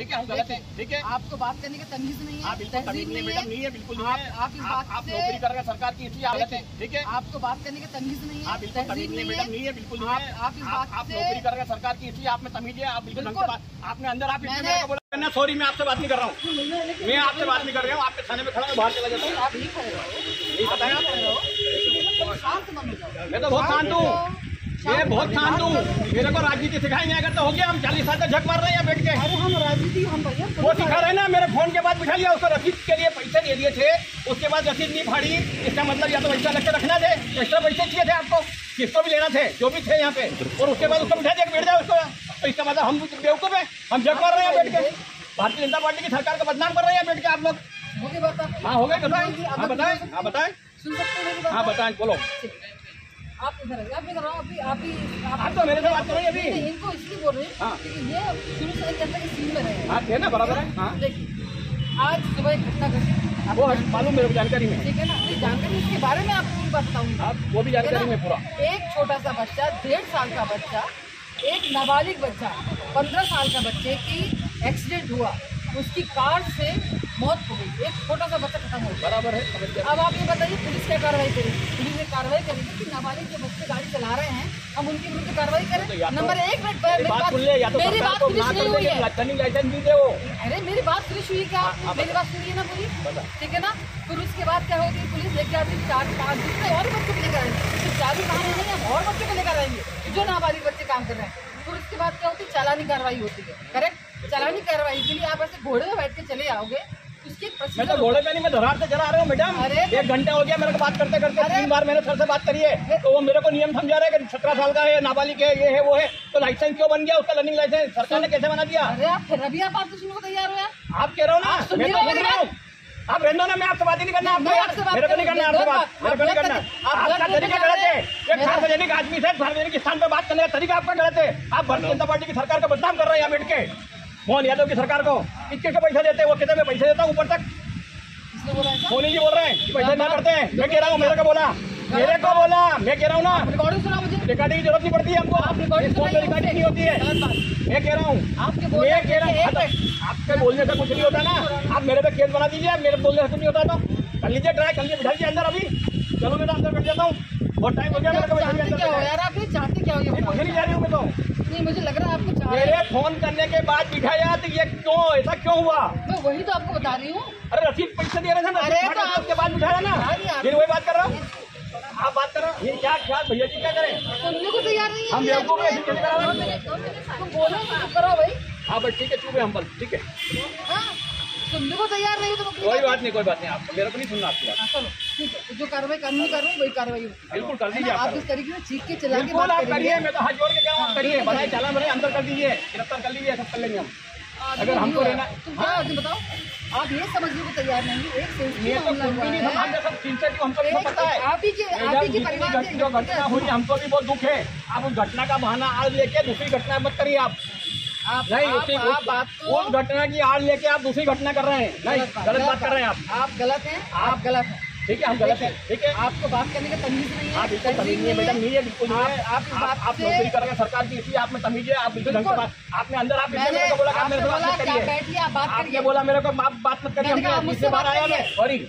ठीक है, हम गलत हैं, ठीक है। आपको बात करने की तमीज नहीं है, बिल्कुल तमीज नहीं है मैडम, नहीं है, बिल्कुल नहीं है। आप इस बात आप नौकरी कर रहे हैं सरकार की, इसलिए गलत है, ठीक है। आपको बात करने की तमीज नहीं है, बिल्कुल तमीज नहीं है मैडम, नहीं है, बिल्कुल नहीं है। आप इस बात आप नौकरी कर रहे हैं सरकार की, इसलिए आप में तमीज है, आप बिल्कुल ढंग से बात, आपने अंदर आप बोला। सॉरी, मैं आपसे बात नहीं कर रहा हूँ, मैं आपसे बात नहीं कर रहा हूँ, आपके थाने में खड़ा मैं बाहर चला जाता हूँ। आप नहीं खड़े रहो, नहीं बताया शांत मन हो जाओ। मैं तो बहुत शांत हूँ, मैं बहुत शांत हूँ। मेरे को राजनीति सिखाई नहीं, अगर तो हो गया। हम 40 साल तक झक मार रहे हैं यहाँ बैठ के। अरे हम राजनीति हम भैया वो सिखा रहे हैं ना, मेरे फोन के बाद बिठा लिया, उसको रसीद के लिए पैसे दे दिए थे, उसके बाद रसीद नहीं फाड़ी। इसका मतलब या तो पैसा लग के रखना थे, एक्स्ट्रा पैसे चाहिए थे आपको, किसको भी लेना थे, जो भी थे यहाँ पे, और उसके बाद उसको बिठा दिया बैठ जाओ उसको। तो इसका मतलब हम बेवकूफ है, हम झक मार रहे हैं बैठ के। भारतीय जनता पार्टी की सरकार को बदनाम कर रहे हैं बैठ के आप लोग। हाँ हो गए, बताएं। हाँ बताएं, हाँ बताएं, सुन सकते हैं, हाँ बताएं, बोलो। आप इधर आइए, आप इधर आओ। अभी आप तो मेरे से बात करेंगे अभी। इनको इसलिए बोल रहे हैं हाँ। कि ये शुरू से कहते हैं कि सीन में रहे। हाँ थे ना, बराबर है। हाँ देखिए, आज सुबह एक घटना घटी, वो मालूम मेरे को, जानकारी में, ठीक है ना। ये जानकारी इसके बारे में आपको बताऊंगा। आप वो भी जानकारी में पूरा। एक छोटा सा बच्चा, 1.5 साल का बच्चा, एक नाबालिग बच्चा, 15 साल का बच्चे की एक्सीडेंट हुआ, उसकी कार से मौत हो गई। एक छोटा सा बच्चा खत्म हो गया, बराबर है। अब आप ये बताइए पुलिस क्या कार्रवाई करेगी? पुलिस ये कार्रवाई करेगी कि नाबालिग जो बच्चे गाड़ी चला रहे हैं, हम उनके विरुद्ध कार्रवाई करें। नंबर 1 मिनट, मेरी बात फिनिश नहीं हुई है। लाइसेंस दी दे वो। अरे मेरी बात फिनिश हुई क्या? मेरी बात सुनिए ना पूरी, ठीक है ना। फिर उसके बाद क्या होगी, पुलिस लेके आती है 4-5 दूसरे और बच्चों को लेकर आएंगे। सिर्फ चाबी कहानी नहीं है, और बच्चों को लेकर आएंगे जो नाबालिग बच्चे काम कर रहे हैं। फिर उसके बाद क्या होती है, चालानी कार्रवाई होती है। करेक्ट, चालानी कार्रवाई के लिए आप ऐसे घोड़े में बैठ के चले आओगे, मैं तो घोड़े पे नहीं, मैं धरार से चला रहा हूँ मैडम। 1 घंटा हो गया मेरे को बात करते करते। 3 बार मैंने सर से बात करी है, तो वो मेरे को नियम समझा रहे हैं कि 17 साल का है, नाबालिग है, ये है वो है, तो लाइसेंस क्यों बन गया उसका? लर्निंग लाइसेंस सरकार ने कैसे बना दिया? अरे आप फिर अभी आप बात तो सुनने को तैयार हो यार? आप कह रहे हो ना, मैं तो सुन रहा हूँ। आप रहने दो ना, मैं आपसे बात ही नहीं करना। आपको मेरे को नहीं करना आपसे बात, मेरे को नहीं करना। आपका तरीका गलत है। एक सार्वजनिक आदमी से सार्वजनिक स्थान पे बात करने का तरीका आपका गलत है। आप भारतीय जनता पार्टी की सरकार को बदनाम कर रहे हैं यहाँ बैठ के। मोहन यादव की सरकार को किसके पैसे देते हैं? वो कहते हैं मैं पैसे देता हूँ ऊपर तक। मोदी जी बोल रहे हैं कि पैसे ना करते हैं। मैं कह रहा हूँ, मेरे को बोला, मैं कह रहा हूँ ना, रिकॉर्डिंग की जरूरत नहीं पड़ती है हमको, रिकॉर्डिंग नहीं होती है। मैं कह रहा हूँ, आपके बोलने से कुछ नहीं होता ना। आप मेरे पे केस बना दीजिए, आप मेरे बोलने से कुछ नहीं होता तो कर लीजिए ट्राई, कर लीजिए, बिठा लीजिए अंदर। अभी चलो मैं तो अंदर बैठ जाता हूँ, बहुत टाइम हो गया मेरे को। यार आप ये चाहते क्या हो? कुछ नहीं जा रही हूँ मैं तो। नहीं, मुझे लग रहा है आपको मेरे फोन करने के बाद बिठाया, तो ये क्यों, ऐसा क्यों हुआ? मैं वही तो आपको बता रही हूँ। अरे रसीद पैसे दे रहे थे ना, तो आपके बाद बिठाया ना, फिर वही बात कर रहा हूँ। आप बात कर रहे हो, ये क्या भैया जी क्या करें? सुनने को तैयार नहीं है हम बेवकूफ हैं, बोलो करो भाई। हाँ बस ठीक है, चुप है हम बस, ठीक है। सुनने को तैयार नहीं तो कोई बात नहीं, कोई बात नहीं। आपको मेरे को नहीं सुनना आपकी बात। चलो ठीक है, जो कार्रवाई कानूनी कर रहा हूँ वही कार्रवाई होगी। बिल्कुल कर दीजिए आप इस तरीके से चीख के चला के बिल्कुल आप करिए, मैं तो हाथ जोड़ के कह रहा हूँ, करिए, बनाए चालान बनाए, अंदर कर दीजिए, गिरफ्तार कर लीजिए, सब कर लेंगे हम। अगर हमको रहना, बताओ आप ये समझने को तैयार नहीं। एक हमको पता है आप ही के परिवार जो घटना हुई, हमको भी बहुत दुख है। आप उस घटना का बहाना आज लेके दूसरी घटना मत करिए। आप नहीं, उस घटना की आड़ लेके आप दूसरी घटना कर रहे हैं। नहीं, गलत बात कर रहे हैं आप गलत हैं, आप गलत हैं, ठीक है, हम गलत हैं, ठीक है। आपको बात करने का तमीज नहीं है। बिल्कुल तमीज नहीं है मैडम, नहीं है, बिल्कुल नहीं है। आप नौकरी कर रहे हैं सरकार की, इसलिए आप में तमीज है। आप बिल्कुल ढंग से बात, आपने अंदर आप मेरे को बोला मेरे से बात मत करिए, आपने बोला मेरे को बात मत करिए, मुझसे बाहर आया मैं, सॉरी।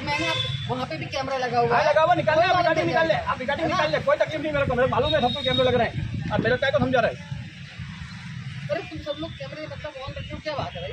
मैंने वहाँ पे भी कैमरा लगा हुआ है, लगा हुआ, निकाल ले, आप रिकॉर्डिंग निकाल ले, आप रिकॉर्डिंग निकाल ले, कोई तकलीफ नहीं मेरे को, मेरे मालूम है सबको कैमरे लग रहे हैं। अब मेरे क्या को समझा रहे हैं? अरे तुम सब लोग कैमरे मतलब ऑन रखे हो, क्या बात है भाई?